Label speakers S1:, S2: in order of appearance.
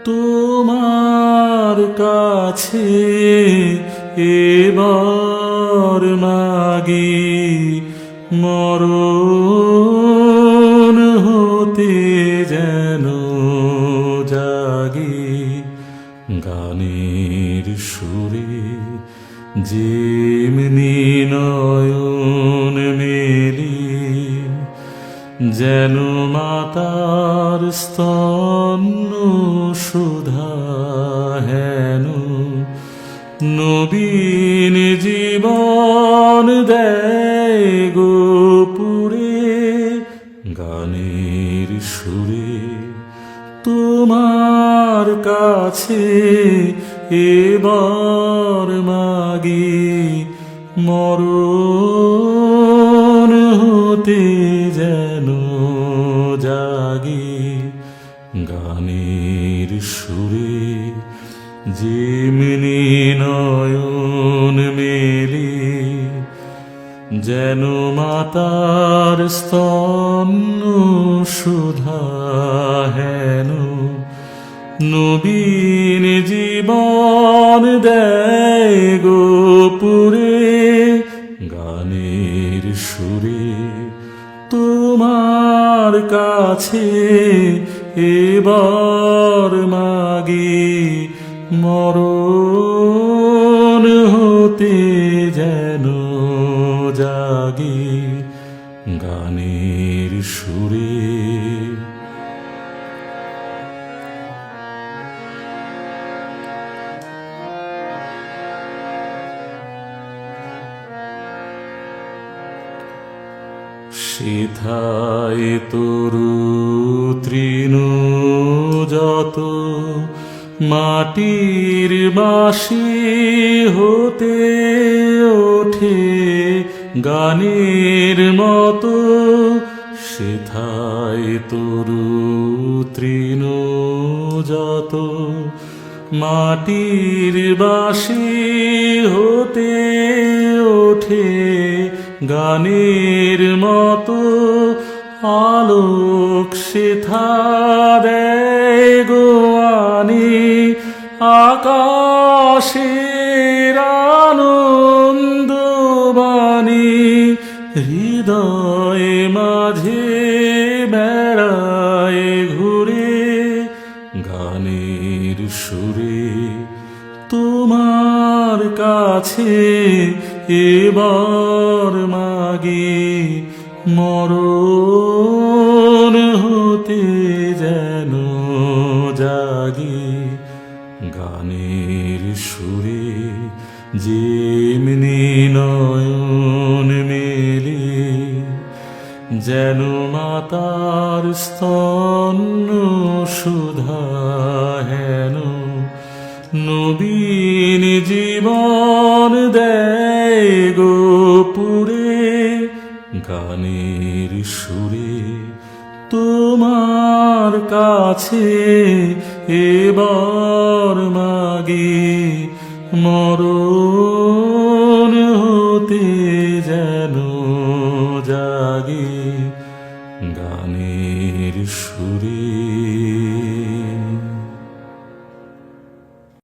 S1: তোমার কাছে এবার মাগি, মরণ হতে যেন জাগি। গানের সুরে যেমনি নয়ন মেলি, যেন মাতার স্তন্য সুধা হেন নবীন জীবন দেয় গোপুরে। গানের সুরে তোমার কাছে এবার মাগি, মরণ হতে যেন জাগি। গানের সুরে যেমনি নয়ন মেলি, যেন মাতার স্তন্য সুধা হেন নবীন জীবন দেয় গোপুরে। গানের সুরে তোমার কাছে এবার মাগি, মরণ হতে যেন জাগি। গানের সুরে সেথায় তরু তৃণ যত, মাটির বাঁশি হতে ওঠে গানের মতো। সেথায় তরু তৃণ যত, মাটির বাঁশি হতে ওঠে গানের মতো। আলোক সেথা দেয় গোয়ানি, আকাশের আনন্দবাণী। হৃদয় মাঝে বেড়ায় ঘুরে, গানের সুরে তোমার কাছে এবার মাগি, মরণ হতে যেন জাগি। গানের সুরে যেমনি নয়ন মেলি, যেন মাতার স্তন্য সুধা হেন নবীন জীবন দেয় গোপুরে। গানের সুরে তোমার কাছে এবার মাগি, মরণ হতে যেন জাগি। গানের সুরে